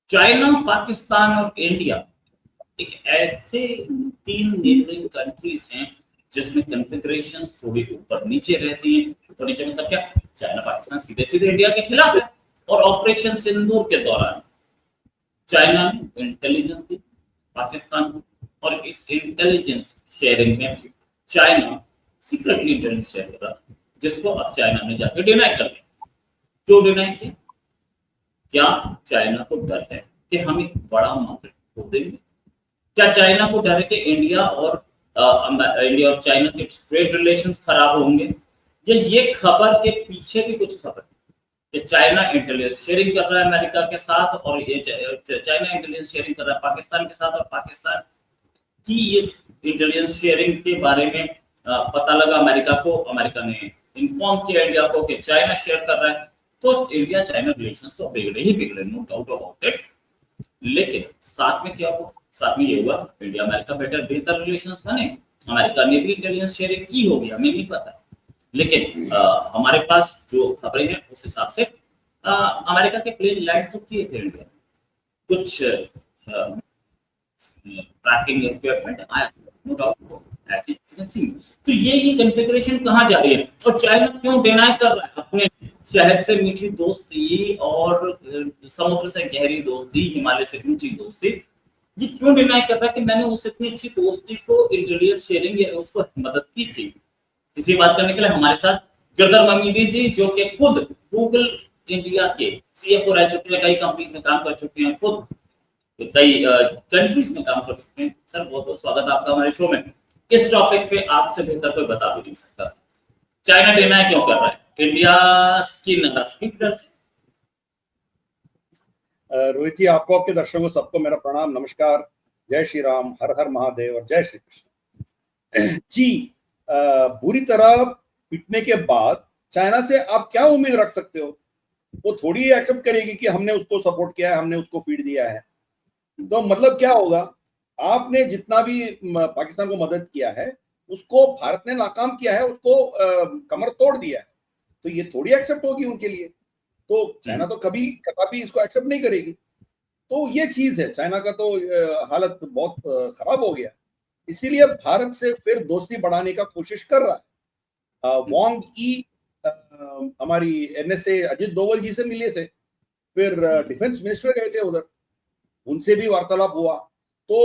China, Pakistan और India एक ऐसे 3 नेबरिंग कंट्रीज हैं जिसमें कॉन्फ़िगरेशंस थोड़ी ऊपर नीचे रहती हैं। ऊपर नीचे मतलब क्या? चाइना पाकिस्तान सीधे-सीधे इंडिया के खिलाफ है और ऑपरेशन सिंदूर के दौरान चाइना ने इंटेलिजेंस दी पाकिस्तान को, और इस इंटेलिजेंस शेयरिंग में चाइना सीक्रेटली इंटेलिजेंस शेयर कर रहा था, जिसको अब चाइना ने जाकर डिनाई कर दिया। क्यों डिनाई किया? क्या चाइना को डर है कि हम एक बड़ा मार्केट खो देंगे? क्या चाइना को डर है कि इंडिया और चाइना के ट्रेड रिलेशंस खराब होंगे? या ये खबर के पीछे भी कुछ खबर कि चाइना इंटेलिजेंस शेयरिंग कर रहा है अमेरिका के साथ, और ये चाइना इंटेलिजेंस शेयरिंग कर रहा है पाकिस्तान के साथ, और पाकिस्तान की इस इंटेलिजेंस शेयरिंग के बारे में पता लगा अमेरिका को, अमेरिका ने इन्फॉर्म किया इंडिया को कि चाइना शेयर कर रहा है, तो इंडिया चाइना रिलेशंस तो बिगड़े ही बिगड़े, नो डाउट अबाउट इट। लेकिन साथ में क्या हुआ? साथ में ये हुआ इंडिया अमेरिका बेहतर रिलेशंस बने, अमेरिका ने भी इंटेलिजेंस शेयरिंग की होगी, हमें नहीं पता। लेकिन हमारे पास जो खबरें हैं उस हिसाब से अमेरिका के प्लेन लैंड तो किए थे इंडिया, कुछ ट्रैकिंग इक्विपमेंट आया, नो डाउट ऐसी चीजें थी। तो ये कॉन्फ़िगरेशन कहाँ जा रही है? और चाइना क्यों डिनाई कर रहा है अपने शहद से मीठी दोस्ती और समुद्र से गहरी दोस्ती, हिमालय से ऊंची दोस्ती? ये क्यों डिनाई कर रहा है कि मैंने उस इतनी अच्छी दोस्ती को इंटेलिजेंस शेयरिंग या उसको मदद की थी? इसी बात करने के लिए हमारे साथ गिरधर ममीडी जी, जो कि खुद गूगल इंडिया के सीएफओ रह चुके हैं, कई कंपनीज में काम कर चुके हैं, खुद कई कंट्रीज में काम कर चुके हैं। सर बहुत बहुत स्वागत आपका हमारे शो में। इस टॉपिक पे आपसे बेहतर कोई बता भी नहीं सकता। चाइना डिनाई क्यों कर रहा है? इंडिया की नाराजगी की डर से? रोहित जी, आपको, आपके दर्शकों सबको मेरा प्रणाम, नमस्कार, जय श्री राम, हर हर महादेव और जय श्री कृष्ण जी। बुरी तरह पिटने के बाद चाइना से आप क्या उम्मीद रख सकते हो? वो थोड़ी एक्सेप्ट करेगी कि हमने उसको सपोर्ट किया है, हमने उसको फीड दिया है। तो मतलब क्या होगा? आपने जितना भी पाकिस्तान को मदद किया है, उसको भारत ने नाकाम किया है, उसको कमर तोड़ दिया है, तो ये थोड़ी एक्सेप्ट होगी उनके लिए। तो चाइना तो कभी कभी इसको एक्सेप्ट नहीं करेगी। तो ये चीज है, चाइना का तो हालत बहुत खराब हो गया, इसीलिए भारत से फिर दोस्ती बढ़ाने का कोशिश कर रहा है। वांग ई हमारी एनएसए अजित डोवल जी से मिले थे, फिर डिफेंस मिनिस्टर गए थे उधर, उनसे भी वार्तालाप हुआ। तो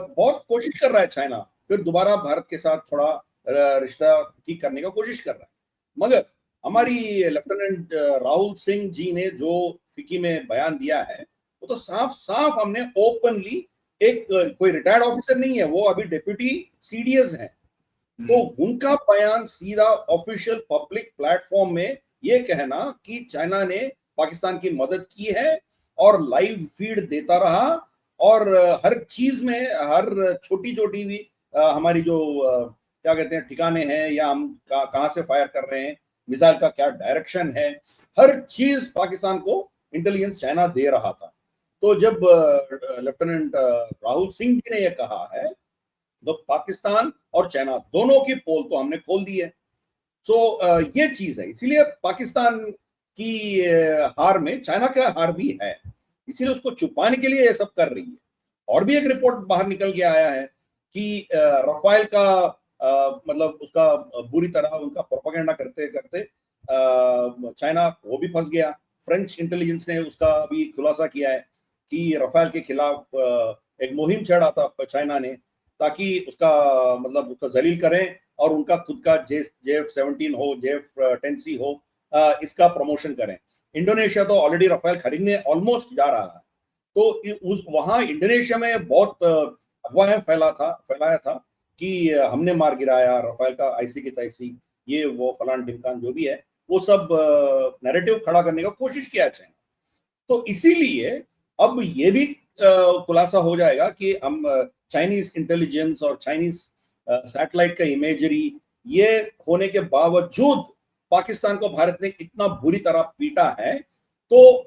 बहुत कोशिश कर रहा है चाइना फिर दोबारा भारत के साथ थोड़ा रिश्ता ठीक करने का कोशिश कर रहा है। मगर हमारी लेफ्टिनेंट राहुल सिंह जी ने जो फिक्की में बयान दिया है, वो तो साफ साफ हमने ओपनली, एक कोई रिटायर्ड ऑफिसर नहीं है वो, अभी डिप्यूटी सीडीएस हैं, तो उनका बयान सीधा ऑफिशियल पब्लिक प्लेटफॉर्म में ये कहना कि चाइना ने पाकिस्तान की मदद की है और लाइव फीड देता रहा, और हर चीज में, हर छोटी छोटी भी हमारी जो क्या कहते हैं ठिकाने हैं, या हम कहाँ से फायर कर रहे हैं, मिसाइल का क्या डायरेक्शन है, हर चीज पाकिस्तान को इंटेलिजेंस चाइना दे रहा था। तो जब लेफ्टिनेंट राहुल सिंह जी ने यह कहा है, तो पाकिस्तान और चाइना दोनों की पोल तो हमने खोल दी है। सो ये चीज है, इसीलिए पाकिस्तान की हार में चाइना का हार भी है, इसीलिए उसको छुपाने के लिए ये सब कर रही है। और भी एक रिपोर्ट बाहर निकल के आया है कि रफाल का मतलब उसका बुरी तरह उनका प्रोपेगेंडा करते करते चाइना वो भी फंस गया। फ्रेंच इंटेलिजेंस ने उसका भी खुलासा किया है कि रफाल के खिलाफ एक मुहिम छेड़ा था चाइना ने, ताकि उसका मतलब उसका जलील करें और उनका खुद का JF-17 हो, JF-10C हो, इसका प्रमोशन करें। इंडोनेशिया तो ऑलरेडी रफाल खरीदने ऑलमोस्ट जा रहा है, तो उस वहां इंडोनेशिया में बहुत अफवाहें फैलाया था कि हमने मार गिराया रफाल का आईसी की तैसी, ये वो फलान ढिमकान जो भी है, वो सब नैरेटिव खड़ा करने का कोशिश किया चाइना। तो इसीलिए अब ये भी खुलासा हो जाएगा कि हम चाइनीज इंटेलिजेंस और चाइनीज सैटेलाइट का इमेजरी ये होने के बावजूद पाकिस्तान को भारत ने इतना बुरी तरह पीटा है, तो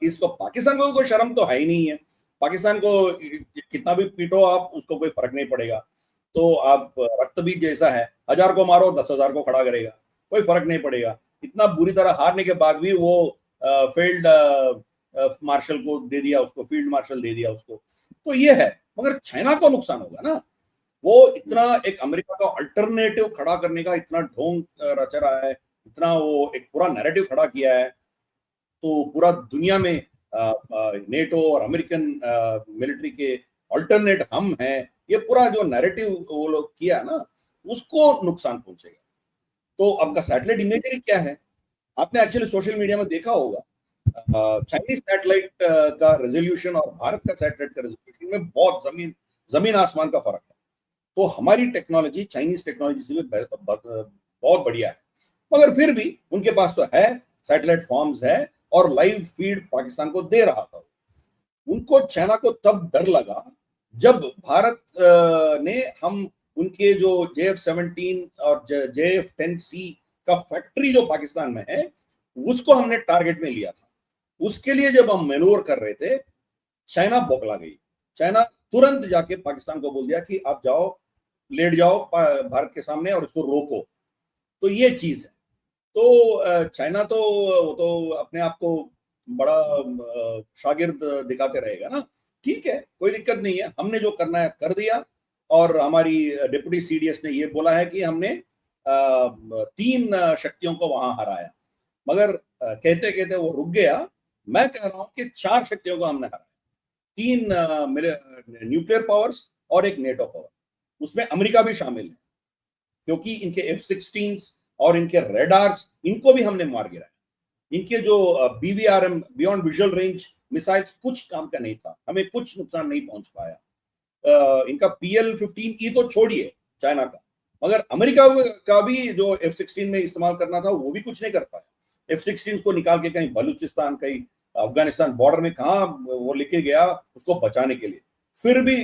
इसको पाकिस्तान को कोई शर्म तो है ही नहीं है। पाकिस्तान को कितना भी पीटो आप, उसको कोई फर्क नहीं पड़ेगा। तो आप रक्त भी जैसा है, 1000 को मारो 10,000 को खड़ा करेगा, कोई फर्क नहीं पड़ेगा। इतना बुरी तरह हारने के बाद भी वो फेल्ड मार्शल को दे दिया, उसको फील्ड मार्शल दे दिया उसको। तो ये है, मगर चाइना को नुकसान होगा ना। वो इतना एक अमेरिका का अल्टरनेटिव खड़ा करने का इतना ढोंग रचा रहा है, इतना वो एक पूरा नैरेटिव खड़ा किया है, तो पूरा दुनिया में नेटो और अमेरिकन मिलिट्री के अल्टरनेट हम हैं, ये पूरा जो नैरेटिव वो लोग किया ना, उसको नुकसान पहुंचेगा। तो आपका सैटेलाइट इमेजरी क्या है, आपने एक्चुअली सोशल मीडिया में देखा होगा, चाइनीज सैटेलाइट का रेजोल्यूशन और भारत का सैटेलाइट का रेजोल्यूशन में बहुत जमीन आसमान का फर्क है। तो हमारी टेक्नोलॉजी चाइनीज टेक्नोलॉजी से भी बहुत बढ़िया है, मगर फिर भी उनके पास तो है, सैटेलाइट फॉर्म्स है और लाइव फीड पाकिस्तान को दे रहा था। उनको चाइना को तब डर लगा जब भारत ने हम उनके जो JF-17 और JF-10C का फैक्ट्री जो पाकिस्तान में है उसको हमने टारगेट में लिया था। उसके लिए जब हम मैनूवर कर रहे थे, चाइना बौखला गई। चाइना तुरंत जाके पाकिस्तान को बोल दिया कि आप जाओ, लेट जाओ भारत के सामने और इसको रोको। तो ये चीज है। तो चाइना तो अपने आप को बड़ा शागिर्द दिखाते रहेगा ना, ठीक है, कोई दिक्कत नहीं है, हमने जो करना है कर दिया। और हमारी डिप्टी CDS ने ये बोला है कि हमने 3 शक्तियों को वहां हराया, मगर कहते कहते वो रुक गया। मैं कह रहा हूं कि 4 शक्तियों को हमने हराया, 3 न्यूक्लियर पावर्स और एक नेटो पावर, उसमें अमेरिका भी शामिल है, क्योंकि इनके F-16 और इनके रेडार्स, इनको भी हमने मार गिराया। इनके जो BVRM beyond visual range missiles कुछ काम का नहीं था, हमें कुछ नुकसान नहीं पहुंच पाया। इनका PL-15E तो छोड़िए चाइना का, मगर अमेरिका का भी जो F-16 में इस्तेमाल करना था वो भी कुछ नहीं कर पाया। F-16 को निकाल के कहीं बलूचिस्तान, कहीं अफगानिस्तान बॉर्डर में कहा वो लेके गया उसको बचाने के लिए। फिर भी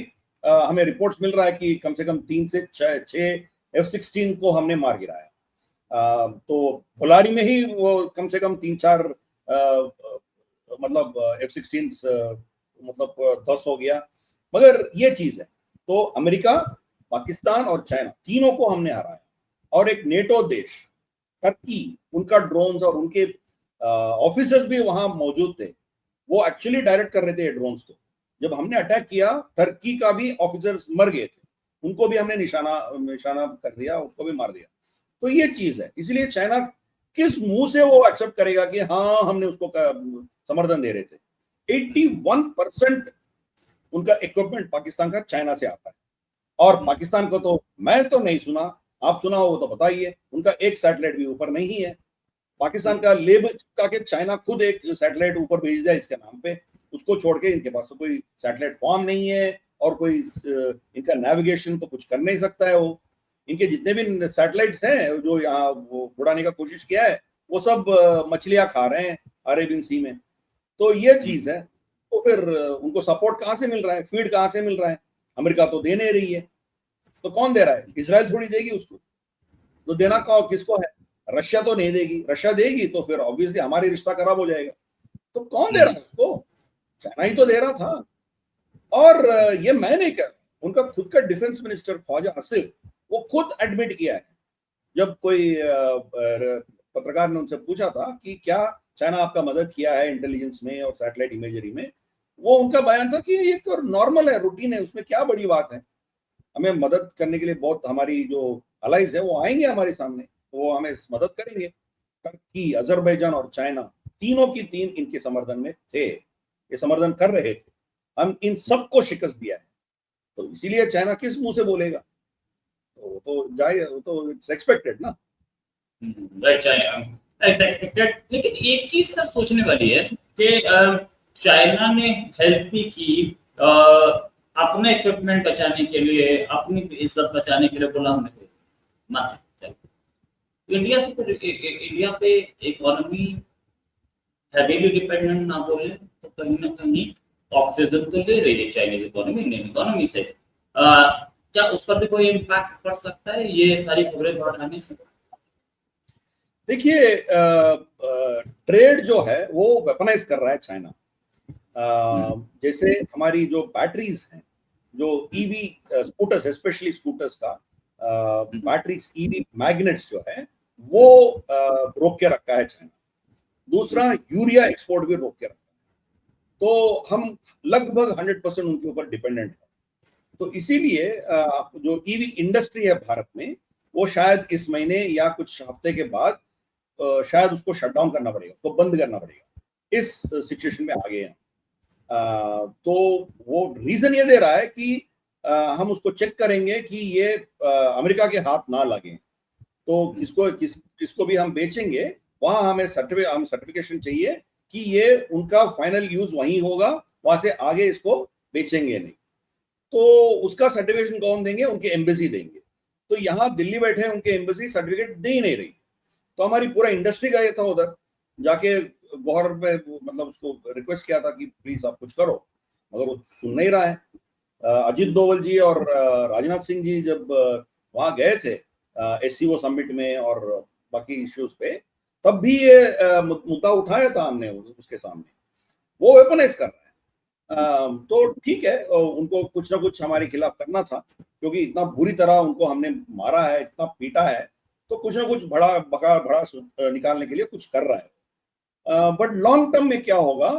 हमें रिपोर्ट्स मिल रहा है कि कम से कम 3 से 6 F-16 को हमने मार गिराया। तो भुलारी में ही वो कम से कम 3-4 मतलब F-16 मतलब 10 हो गया। मगर ये चीज है, तो अमेरिका, पाकिस्तान और चाइना तीनों को हमने हराया। और एक नेटो देश टर्की, उनका ड्रोन्स और उनके ऑफिसर्स भी वहां मौजूद थे, वो एक्चुअली डायरेक्ट कर रहे थे ड्रोन्स को। जब हमने अटैक किया, टर्की का भी ऑफिसर्स मर गए थे, उनको भी हमने निशाना कर दिया, उसको भी मार दिया। तो ये चीज है, इसलिए चाइना किस मुंह से वो एक्सेप्ट करेगा कि हाँ हमने उसको समर्थन दे रहे थे। 81% उनका इक्विपमेंट पाकिस्तान का चाइना से आता है, और पाकिस्तान को तो मैं तो नहीं सुना, आप सुना हो तो बताइए, उनका एक सैटेलाइट भी ऊपर नहीं है। पाकिस्तान का लेबल चिपका के चाइना खुद एक सैटेलाइट ऊपर भेज दिया इसके नाम पे, उसको छोड़ के इनके पास तो कोई सैटेलाइट फॉर्म नहीं है, और कोई इनका नेविगेशन तो कुछ कर नहीं सकता है। वो इनके जितने भी सैटेलाइट्स हैं जो यहाँ वो उड़ाने का कोशिश किया है, वो सब मछलियां खा रहे हैं अरेबियन सी में। तो ये चीज है। तो फिर उनको सपोर्ट कहाँ से मिल रहा है, फीड कहाँ से मिल रहा है? अमेरिका तो दे नहीं रही है, तो कौन दे रहा है? इजराइल थोड़ी देगी उसको, तो देना किसको है? रशिया तो नहीं देगी, रशिया देगी तो फिर ऑब्वियसली हमारी रिश्ता खराब हो जाएगा। तो कौन दे रहा है उसको? चाइना ही तो दे रहा था। और ये मैं नहीं कह रहा, उनका खुद का डिफेंस मिनिस्टर ख्वाजा आसिफ, वो खुद एडमिट किया है। जब कोई पत्रकार ने उनसे पूछा था कि क्या चाइना आपका मदद किया है इंटेलिजेंस में और सैटेलाइट इमेजरी में, वो उनका बयान था कि ये तो नॉर्मल है, रूटीन है, उसमें क्या बड़ी बात है। हमें मदद करने के लिए बहुत हमारी जो अलाइज है वो आएंगे हमारे सामने, वो हमें मदद करेंगे। टर्की, अजरबैजान और चाइना, तीनों की तीन इनके समर्थन में थे, ये समर्थन कर रहे थे। हम इन सबको शिकस्त दिया है, तो इसीलिए चाइना किस मुंह से बोलेगा? तो जाए, तो इट्स एक्सपेक्टेड ना। Right, expected. लेकिन एक चीज सर सोचने वाली है कि चाइना ने हेल्प भी की अपने इक्विपमेंट बचाने के लिए, अपनी इज्जत बचाने के लिए, बोला हमने मत। इंडिया से तो इंडिया पे इकोनॉमी हैवीली डिपेंडेंट ना बोले तो कहीं ना कहीं ऑक्सीजन तो ले रही है चाइनीज इकोनॉमी इंडियन इकोनॉमी से। क्या उस पर भी कोई इम्पैक्ट पड़ सकता है ये सारी खबरें बाहर आने से? देखिए, ट्रेड जो है वो वेपनाइज कर रहा है चाइना। जैसे हमारी जो बैटरीज हैं, जो ईवी स्कूटर्स, स्पेशली स्कूटर्स का बैटरीज, ईवी मैग्नेट्स जो है वो रोक के रखा है चाइना। दूसरा, यूरिया एक्सपोर्ट भी रोक के रखा है। तो हम लगभग 100% उनके ऊपर डिपेंडेंट हैं। तो इसीलिए जो ईवी इंडस्ट्री है भारत में, वो शायद इस महीने या कुछ हफ्ते के बाद शायद उसको शट डाउन करना पड़ेगा, उसको बंद करना पड़ेगा। इस सिचुएशन में आ गए हैं। तो वो रीजन ये दे रहा है कि हम उसको चेक करेंगे कि ये अमेरिका के हाथ ना लगे। तो किसको भी हम बेचेंगे, वहां हमें सर्टिफिकेशन चाहिए कि ये उनका फाइनल यूज वहीं होगा, वहां से आगे इसको बेचेंगे नहीं। तो उसका सर्टिफिकेशन कौन देंगे? उनके एम्बेसी देंगे। तो यहाँ दिल्ली बैठे उनके एम्बेसी सर्टिफिकेट दे ही नहीं रही। तो हमारी पूरा इंडस्ट्री गया था उधर, जाके गौहर में मतलब उसको रिक्वेस्ट किया था कि प्लीज आप कुछ करो, मगर वो सुन नहीं रहा है। अजीत डोवल जी और राजनाथ सिंह जी जब वहां गए थे एससीओ समिट में और बाकी इश्यूज पे, तब भी ये मुद्दा उठाया था हमने उसके सामने। वो वेपनाइज कर रहा है। तो ठीक है, उनको कुछ ना कुछ हमारे खिलाफ करना था, क्योंकि इतना बुरी तरह उनको हमने मारा है, इतना पीटा है, तो कुछ ना कुछ बड़ा निकालने के लिए कुछ कर रहा है। बट लॉन्ग टर्म में क्या होगा,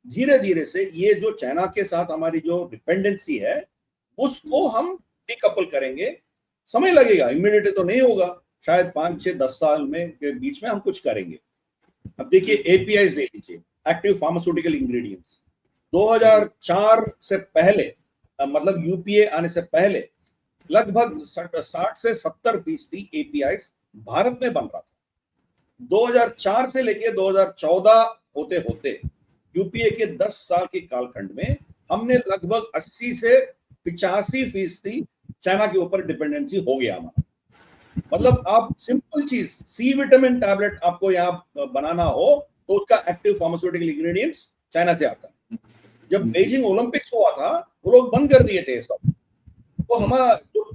धीरे धीरे से ये जो चाइना के साथ हमारी जो डिपेंडेंसी है, उसको हम डिकपल करेंगे। समय लगेगा, इमीडिएटली तो नहीं होगा, शायद 5 6 10 साल में के बीच में हम कुछ करेंगे। अब देखिए एपीआई ले लीजिए, एक्टिव फार्मास्यूटिकल इंग्रेडिएंट्स। 2004 से पहले, मतलब यूपीए आने से पहले, लगभग 60 से 70% एपीआई भारत में बन रहा था। 2004 से लेके 2014 होते होते यूपीए के 10 साल के कालखंड में हमने लगभग 80 से 85% चाइना के ऊपर डिपेंडेंसी हो गया हमारा। मतलब आप सिंपल चीज, सी विटामिन टैबलेट आपको यहाँ बनाना हो तो उसका एक्टिव फार्मास्यूटिकल इंग्रेडिएंट्स चाइना से आता है। जब बीजिंग ओलंपिक्स हुआ था, वो लोग बंद कर दिए थे सब। तो हमारा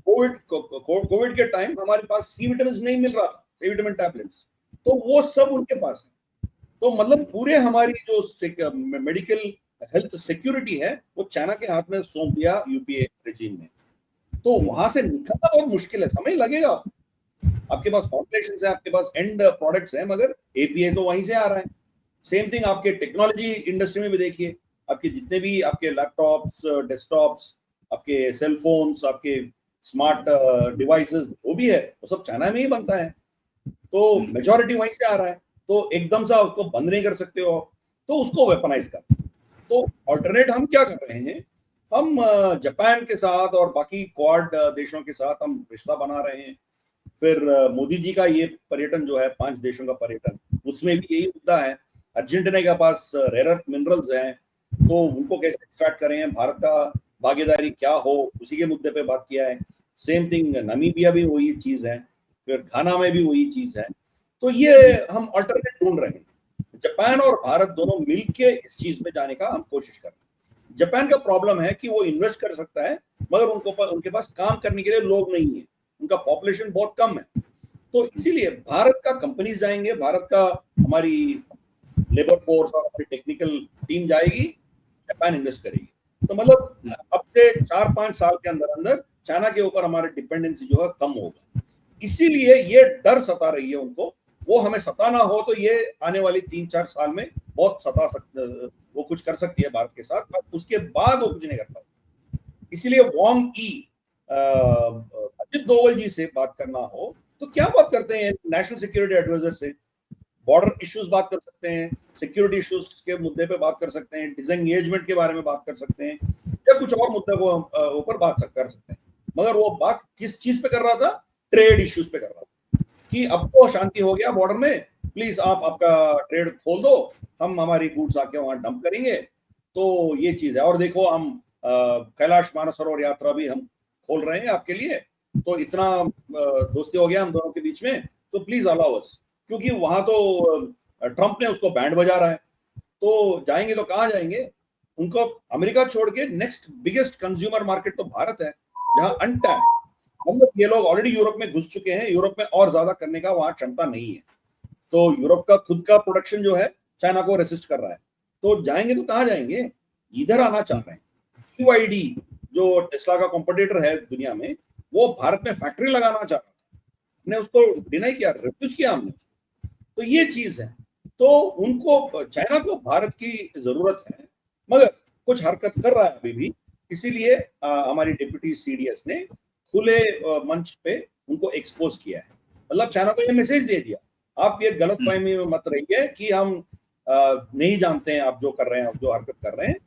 कोविड के टाइम हमारे पास सी विटामिन नहीं मिल रहा था, सी विटामिन टैबलेट्स, तो वो सब उनके पास है। तो मतलब पूरे हमारी जो मेडिकल हेल्थ सिक्योरिटी है, वो चाइना के हाथ में सौंप दिया यूपीए रेजिम ने। तो वहां से निकलना बहुत मुश्किल है, समय लगेगा। आपके पास फॉर्मुलेशंस है, आपके पास एंड प्रोडक्ट्स है, मगर एपीआई तो वहीं से आ रहा है। सेम थिंग आपके टेक्नोलॉजी इंडस्ट्री में भी देखिए, आपके जितने भी आपके लैपटॉप्स, डेस्कटॉप्स, आपके सेल फोन्स, आपके स्मार्ट डिवाइसेस जो भी है, वो सब चाइना में ही बनता है। तो मेजॉरिटी वहीं से आ रहा है, तो एकदम से उसको बंद नहीं कर सकते हो, तो उसको वेपनाइज कर। तो ऑल्टरनेट हम क्या कर रहे हैं, हम जापान के साथ और बाकी क्वाड देशों के साथ हम रिश्ता बना रहे हैं। फिर मोदी जी का ये पर्यटन जो है, 5 देशों का पर्यटन, उसमें भी यही मुद्दा है। अर्जेंटीना के पास रेयर अर्थ मिनरल्स हैं, तो उनको कैसे एक्सट्रैक्ट करें, भारत का भागीदारी क्या हो, उसी के मुद्दे पे बात किया है। सेम थिंग नामीबिया भी वही चीज है, फिर घाना में भी वही चीज है। तो ये हम अल्टरनेट ढूंढ रहे हैं। जापान और भारत दोनों मिलके इस चीज में जाने का हम कोशिश कर रहे हैं। जापान का प्रॉब्लम है कि वो इन्वेस्ट कर सकता है, मगर उनके पास काम करने के लिए लोग नहीं है, उनका पॉपुलेशन बहुत कम है। तो इसीलिए भारत का कंपनीज जाएंगे, भारत का हमारी लेबर फोर्स और हमारी टेक्निकल टीम जाएगी, जापान इन्वेस्ट करेगी। तो मतलब अब से 4 5 साल के अंदर अंदर चाइना के ऊपर हमारी डिपेंडेंसी जो है कम होगा। इसीलिए ये डर सता रही है उनको। वो हमें सताना हो तो ये आने वाली 3 4 साल में बहुत सता सकते, वो कुछ कर सकती है भारत के साथ, पर उसके बाद वो कुछ नहीं कर पाती। इसीलिए वांग ई, अजित डोवल जी से बात करना हो तो क्या बात करते हैं, नेशनल सिक्योरिटी एडवाइजर से बॉर्डर इश्यूज बात कर सकते हैं, सिक्योरिटी इश्यूज के मुद्दे पे बात कर सकते हैं, डिसएंगेजमेंट के बारे में बात कर सकते हैं, या कुछ और मुद्दे को ऊपर बात कर सकते हैं। मगर वो बात किस चीज पे कर रहा था? ट्रेड इश्यूज पे कर रहा था कि अब तो शांति हो गया बॉर्डर में, प्लीज आप आपका ट्रेड खोल दो, हम हमारी गुड्स आके वहां डंप करेंगे। तो ये चीज है। और देखो, हम कैलाश मानसरोवर यात्रा भी हम खोल रहे हैं आपके लिए, तो इतना दोस्ती हो गया हम दोनों के बीच में, तो प्लीज अलाउ अस। क्योंकि वहां तो ट्रंप ने उसको बैंड बजा रहा है, तो जाएंगे तो कहाँ जाएंगे? उनको अमेरिका छोड़ के नेक्स्ट बिगेस्ट कंज्यूमर मार्केट तो भारत है, जहां अनटैप, मतलब ये लोग ऑलरेडी यूरोप में घुस चुके हैं, यूरोप में और ज्यादा करने का वहां क्षमता नहीं है। तो यूरोप का खुद का प्रोडक्शन जो है चाइना को रेसिस्ट कर रहा है, तो जाएंगे तो कहाँ जाएंगे? इधर आना चाह रहे हैं। BYD जो टेस्ला का कॉम्पिटिटर है दुनिया में, वो भारत में फैक्ट्री लगाना चाह रहा था, हमने उसको डिनाई किया, रिफ्यूज किया हमने। तो ये चीज है। तो उनको, चाइना को भारत की जरूरत है, मगर कुछ हरकत कर रहा है अभी भी, इसीलिए हमारी डिप्टी सीडीएस ने खुले मंच पे उनको एक्सपोज किया है। मतलब चाइना को ये मैसेज दे दिया, आप ये गलत फहमी में मत रहिए कि हम नहीं जानते हैं आप जो कर रहे हैं, आप जो हरकत कर रहे हैं।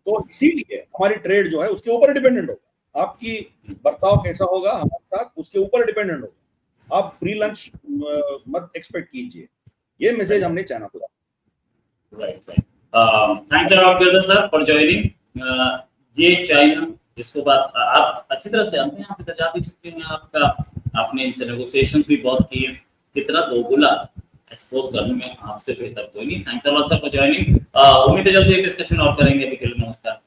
तो इसीलिए हमारी ट्रेड जो है उसके ऊपर डिपेंडेंट होगा, आपकी बर्ताव कैसा होगा हमारे साथ उसके ऊपर डिपेंडेंट होगा। आप फ्री लंच मत एक्सपेक्ट कीजिए, ये मैसेज हमने चाइना को दिया। Right. Thanks a lot brother sir for joining. ये चाइना जिसको बात आप अच्छी तरह से जानते हैं, आप इधर जा भी चुके हैं, आपका आपने इनसे नेगोशिएशंस भी बहुत किए, कितना दोगुना एक्सपोज करने में आपसे बेहतर कोई नहीं। Thanks a lot sir for joining. उम्मीद है जल्दी डिस्कशन और करेंगे। अभी के लिए नमस्कार।